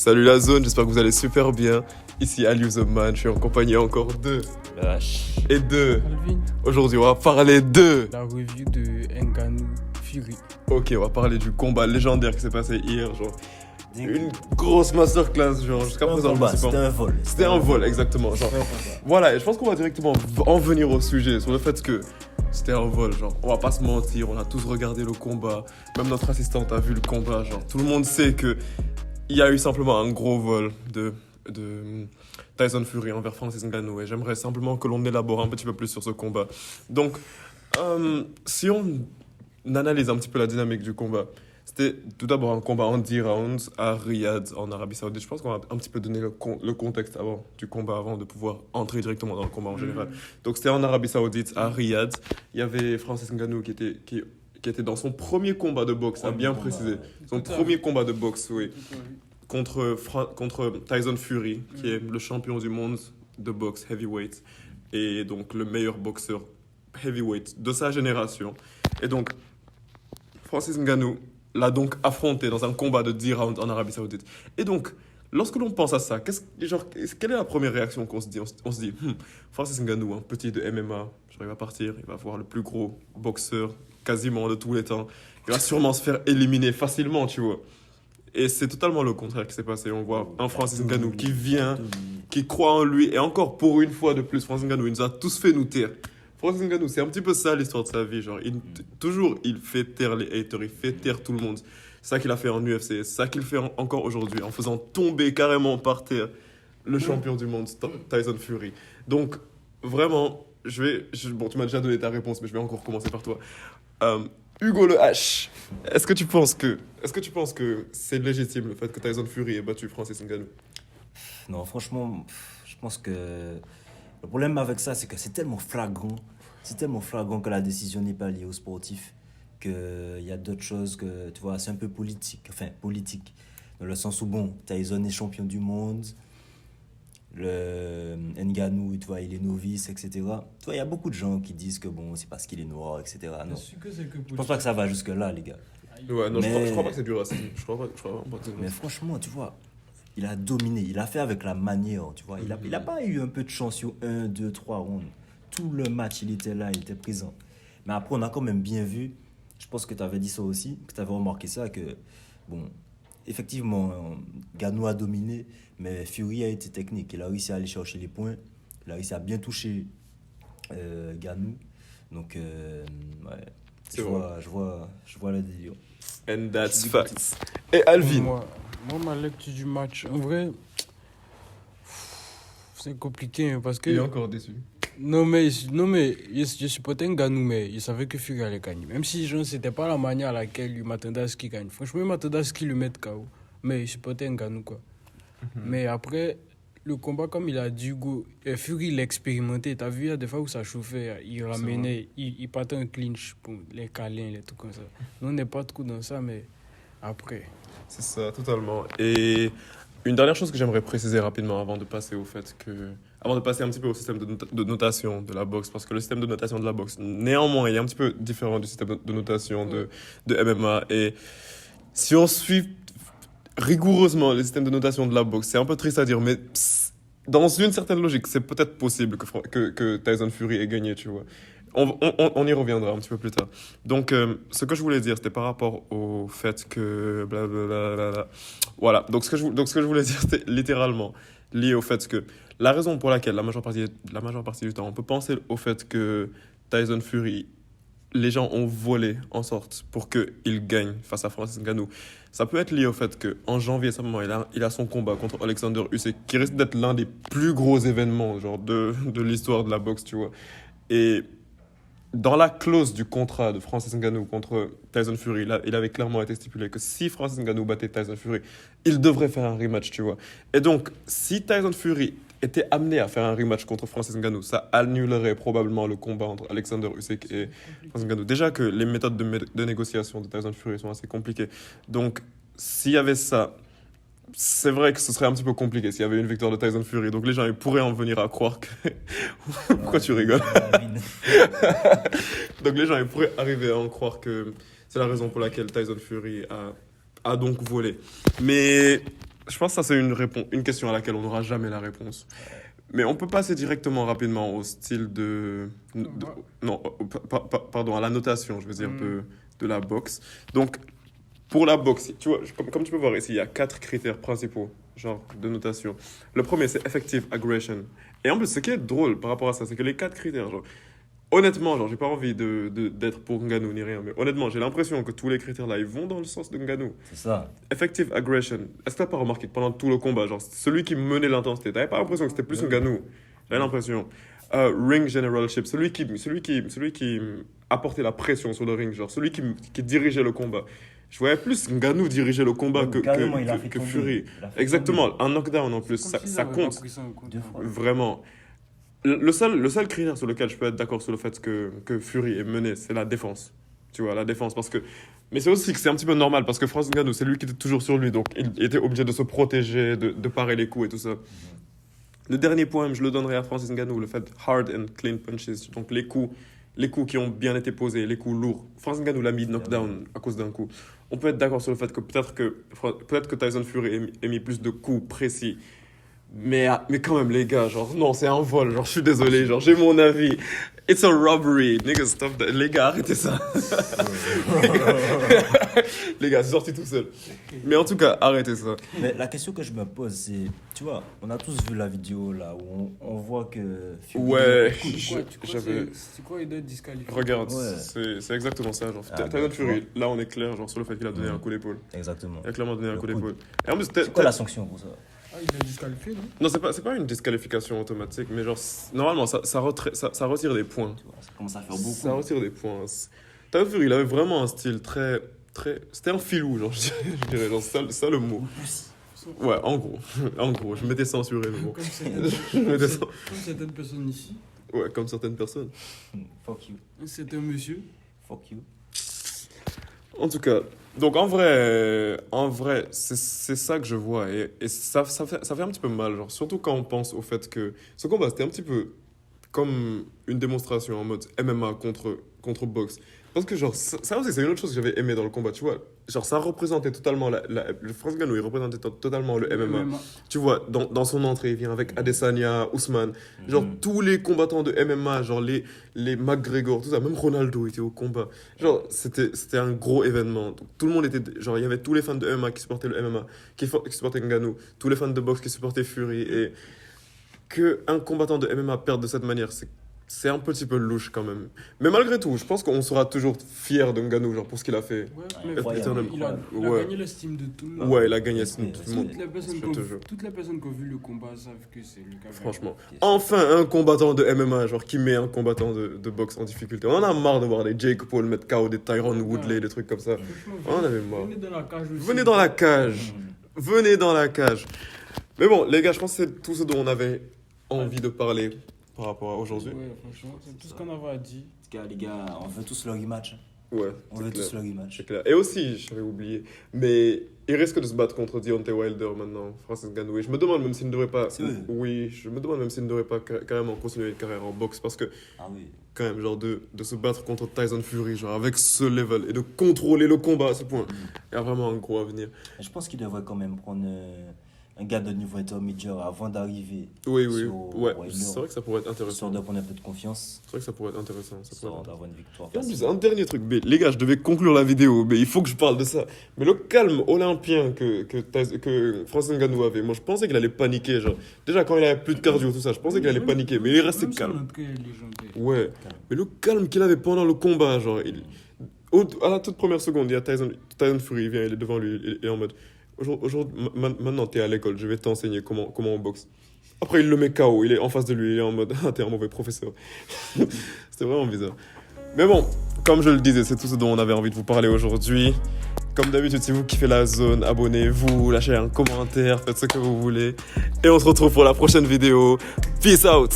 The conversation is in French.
Salut la zone, j'espère que vous allez super bien. Ici Ali the Man, je suis en compagnie encore de Lâche. et de. Alvin, Aujourd'hui, on va parler de. la review de Ngannou Fury. Ok, on va parler du combat légendaire qui s'est passé hier, genre une grosse masterclass, genre jusqu'à présent. Je me suis C'était pas- un vol. C'était un vol, exactement. Genre, voilà, et je pense qu'on va directement en venir au sujet sur le fait que c'était un vol. Genre, on va pas se mentir, on a tous regardé le combat. Même notre assistante a vu le combat. Genre, tout le monde sait que il y a eu simplement un gros vol de Tyson Fury envers Francis Ngannou. Et j'aimerais simplement que l'on élabore un petit peu plus sur ce combat. Donc, si on analyse un petit peu la dynamique du combat, c'était tout d'abord un combat en 10 rounds à Riyad, en Arabie Saoudite. Je pense qu'on va un petit peu donner le contexte avant, du combat avant de pouvoir entrer directement dans le combat en général. Donc c'était en Arabie Saoudite, à Riyad. Il y avec Francis Ngannou qui était dans son premier combat de boxe, à bien préciser. Son premier combat de boxe, oui. Contre Tyson Fury, qui est le champion du monde de boxe heavyweight. Et donc le meilleur boxeur heavyweight de sa génération. Et donc, Francis Ngannou l'a donc affronté dans un combat de 10 rounds en Arabie Saoudite. Et donc, lorsque l'on pense à ça, quelle est la première réaction qu'on se dit? On se dit, Francis Ngannou, un petit de MMA, genre, il va partir, il va voir le plus gros boxeur quasiment de tous les temps. Il va sûrement se faire éliminer facilement, tu vois. Et c'est totalement le contraire qui s'est passé. On voit un Francis Ngannou qui vient, qui croit en lui. Et encore pour une fois de plus, Francis Ngannou, il nous a tous fait nous taire. Francis Ngannou, c'est un petit peu ça l'histoire de sa vie. Genre, toujours, il fait taire les haters, il fait taire tout le monde. C'est ça qu'il a fait en UFC, c'est ça qu'il fait encore aujourd'hui, en faisant tomber carrément par terre le champion du monde, Tyson Fury. Donc, vraiment, bon, tu m'as déjà donné ta réponse, mais je vais encore commencer par toi. Hugo Le H, est-ce que tu penses que c'est légitime le fait que Tyson Fury ait battu Francis Ngannou? Non, franchement, je pense que le problème avec ça, c'est que c'est tellement flagrant. C'est tellement flagrant que la décision n'est pas liée aux sportifs. Qu'il y a d'autres choses que, tu vois, c'est un peu politique. Enfin, politique. Dans le sens où, bon, Tyson est champion du monde. Le Ngannou, tu vois, il est novice, etc. Tu vois, il y a beaucoup de gens qui disent que, bon, c'est parce qu'il est noir, etc. Non. Je pense pas que ça va jusque-là, les gars. Ouais, non, Mais- je crois pas que c'est du racisme. Je crois vraiment pas que c'est du Mais racisme. franchement, tu vois, il a dominé. Il a fait avec la manière, tu vois. Il a pas eu un peu de chance sur 1, 2, 3 rounds. Tout le match, il était là, il était présent. Mais après, on a quand même bien vu, je pense que tu avais dit ça aussi, que tu avais remarqué ça, que, bon, effectivement, Ngannou a dominé, mais Fury a été technique. Il a réussi à aller chercher les points. Il a réussi à bien toucher Ngannou. Donc, ouais, C'est je vois le délire. And that's facts. Et Alvin, Moi, ma lecture du match, en vrai, c'est compliqué hein, parce que. il est encore déçu. Non, mais je supportais Ngannou, mais je savais que Fury allait gagner. Même si genre, c'était pas la manière à laquelle je m'attendais à ce qu'il gagne. Franchement, je m'attendais à ce qu'il le mette KO. Mais je supportais Ngannou, quoi. Mais après, le combat, comme il a dit, Fury, il l'a expérimenté. T'as vu, il y a des fois où ça chauffait, il ramenait, il partait un clinch pour les câlins, les trucs comme ça. Nous, on n'est pas trop dans ça, mais après. C'est ça, totalement. Et une dernière chose que j'aimerais préciser rapidement avant de passer avant de passer un petit peu au système de notation de la boxe, parce que le système de notation de la boxe, néanmoins, il est un petit peu différent du système de notation de MMA. Et si on suit rigoureusement le système de notation de la boxe, c'est un peu triste à dire, mais dans une certaine logique, c'est peut-être possible que Tyson Fury ait gagné, tu vois. On y reviendra un petit peu plus tard. Donc, ce que je voulais dire, c'était par rapport au fait que... Blablabla. Voilà. Donc, ce que je voulais dire, c'était littéralement lié au fait que la raison pour laquelle la majeure partie du temps, on peut penser au fait que Tyson Fury, les gens ont volé en sorte pour qu'il gagne face à Francis Ngannou. Ça peut être lié au fait qu'en janvier, simplement, il a son combat contre Alexander Usyk, qui risque d'être l'un des plus gros événements genre de l'histoire de la boxe, tu vois. Et dans la clause du contrat de Francis Ngannou contre Tyson Fury, il avait clairement été stipulé que si Francis Ngannou battait Tyson Fury, il devrait faire un rematch, tu vois. Et donc, si Tyson Fury était amené à faire un rematch contre Francis Ngannou, ça annulerait probablement le combat entre Alexander Usyk et Francis Ngannou. Déjà que les méthodes de négociation de Tyson Fury sont assez compliquées. Donc, s'il y avait ça, c'est vrai que ce serait un petit peu compliqué s'il y avait une victoire de Tyson Fury. Donc les gens ils pourraient en venir à croire que... Pourquoi tu rigoles? Donc les gens ils pourraient arriver à en croire que c'est la raison pour laquelle Tyson Fury a donc volé. Mais je pense que ça, c'est une question à laquelle on n'aura jamais la réponse. Mais on peut passer directement, rapidement, au style non, pardon, à la notation, je veux dire, de la boxe. Donc, pour la boxe, tu vois, comme tu peux voir ici, il y a 4 critères principaux, genre, de notation. Le premier, c'est effective aggression. Et en plus, ce qui est drôle par rapport à ça, c'est que les 4 critères, genre, honnêtement, genre, j'ai pas envie d'être pour Ngannou ni rien, mais honnêtement, j'ai l'impression que tous les critères là, ils vont dans le sens de Ngannou. C'est ça. Effective aggression. Est-ce que t'as pas remarqué que pendant tout le combat, genre, celui qui menait l'intensité, t'avais pas l'impression que c'était plus Ngannou? J'avais l'impression. Ring generalship, celui qui apportait la pression sur le ring, genre, celui qui dirigeait le combat. Je voyais plus Ngannou diriger le combat Carrément, il a fait que tomber. Fury. Il a fait Exactement, un knockdown en plus, Comme s'ils ça avaient compte. pas pris ça en compte. Deux fois. Vraiment. Le seul critère sur lequel je peux être d'accord sur le fait que Fury est mené, c'est la défense. Tu vois, la défense. Parce que... Mais c'est aussi que c'est un petit peu normal, parce que Francis Ngannou, c'est lui qui était toujours sur lui, donc il était obligé de se protéger, de parer les coups et tout ça. Le dernier point, je le donnerai à Francis Ngannou, le fait hard and clean punches, donc les coups qui ont bien été posés, les coups lourds. Francis Ngannou l'a mis knockdown à cause d'un coup. On peut être d'accord sur le fait que peut-être que Tyson Fury ait mis plus de coups précis. Mais quand même, les gars, genre, non, c'est un vol, genre, je suis désolé, genre, j'ai mon avis. It's a robbery, nigga, stop that. Les gars, arrêtez ça. Les gars, c'est sorti tout seul. Mais en tout cas, arrêtez ça. Mais la question que je me pose, c'est, tu vois, on a tous vu la vidéo là où on voit que Fury- Ouais, J'avais. C'est quoi, il doit être disqualifié? Regarde, Ouais. c'est exactement ça, genre. Ah, Tyson bah, Fury, là, on est clair, genre, sur le fait qu'il a donné un coup d'épaule. Exactement. Il a clairement donné un Le coup coup. d'épaule. Et en plus, C'est quoi la sanction pour ça? Ah, il a disqualifié, non? Non, c'est pas une disqualification automatique, mais genre, normalement, ça retire des points. Tu vois, ça commence à faire beaucoup. Ça retire des points. Tyson Fury, il avait vraiment un style très... C'était un filou, genre, je dirais, genre, ça le mot. Ouais, en gros, je m'étais censuré, mais bon. Comme certaines, Je m'étais cen- comme certaines personnes ici. Ouais, comme certaines personnes. Fuck you. C'est un monsieur. Fuck you. En tout cas, donc en vrai, c'est ça que je vois. Et ça fait un petit peu mal, genre, surtout quand on pense au fait que ce combat, c'était un petit peu comme une démonstration en mode MMA contre boxe. Parce que, genre, ça aussi, c'est une autre chose que j'avais aimé dans le combat, tu vois. Genre, ça représentait totalement le Francis Ngannou, il représentait totalement le MMA. Tu vois, dans son entrée, il vient avec Adesanya, Ousmane. Genre, tous les combattants de MMA, genre les McGregor, tout ça, même Ronaldo était au combat. Genre, c'était un gros événement. Donc, tout le monde était. Genre, il y avait tous les fans de MMA qui supportaient le MMA, qui supportaient Ngannou, tous les fans de boxe qui supportaient Fury. Et qu'un combattant de MMA perde de cette manière, c'est un petit peu louche quand même. Mais malgré tout, je pense qu'on sera toujours fier de Ngannou, genre, pour ce qu'il a fait. Ouais, mais Incroyable. il a Ouais. gagné l'estime de tout le monde. Ouais, il a gagné tout Ouais, le monde. Toutes les personnes qui ont vu le combat savent que c'est lui qui a gagné. Franchement. Enfin, un combattant de MMA, genre, qui met un combattant de boxe en difficulté. On en a marre de voir des Jake Paul mettre KO, des Tyron Woodley, des trucs comme ça. Franchement, On en avait marre. venez dans la cage aussi. Venez dans la cage. Venez dans la cage. Mais bon, les gars, je pense que c'est tout ce dont on avait envie de parler par rapport à aujourd'hui. Ouais, franchement, c'est tout ce qu'on avait à dire. En tout cas, les gars, on veut tous le rematch. Ouais, On c'est veut clair. tous le rematch. C'est clair. Et aussi, j'avais oublié, mais il risque de se battre contre Deontay Wilder maintenant, Francis Ngannou. Et je me demande même s'il ne devrait pas. C'est vrai. Oui, je me demande même s'il ne devrait pas carrément continuer une carrière en boxe parce que, Ah oui. quand même, genre, de se battre contre Tyson Fury, genre, avec ce level et de contrôler le combat à ce point, il y a vraiment un gros avenir. Je pense qu'il devrait quand même prendre un gars de niveau intermédiaire avant d'arriver. Oui, oui. sur Ouais, Wilder, c'est vrai que ça pourrait être intéressant. histoire de prendre un peu de confiance, C'est vrai que ça pourrait être intéressant. Ça pourrait être histoire d'avoir une victoire. Et en plus, facile. un dernier truc, mais les gars, je devais conclure la vidéo, mais il faut que je parle de ça. Mais le calme olympien que Francis Ngannou avait, moi je pensais qu'il allait paniquer. Genre. Déjà, quand il avait plus de cardio, tout ça, je pensais qu'il allait paniquer, mais il est resté Même si calme. notre cas est légendaire. Ouais, mais le calme qu'il avait pendant le combat, genre, à la toute première seconde, il y a Tyson Fury, il vient, il est devant lui, il est en mode aujourd'hui, maintenant t'es à l'école, je vais t'enseigner comment on boxe. Après, il le met KO, il est en face de lui, il est en mode ah, t'es un mauvais professeur. C'était vraiment bizarre. Mais bon, comme je le disais, c'est tout ce dont on avait envie de vous parler aujourd'hui. Comme d'habitude, si vous kiffez la zone, abonnez-vous, lâchez un commentaire, faites ce que vous voulez. Et on se retrouve pour la prochaine vidéo. Peace out!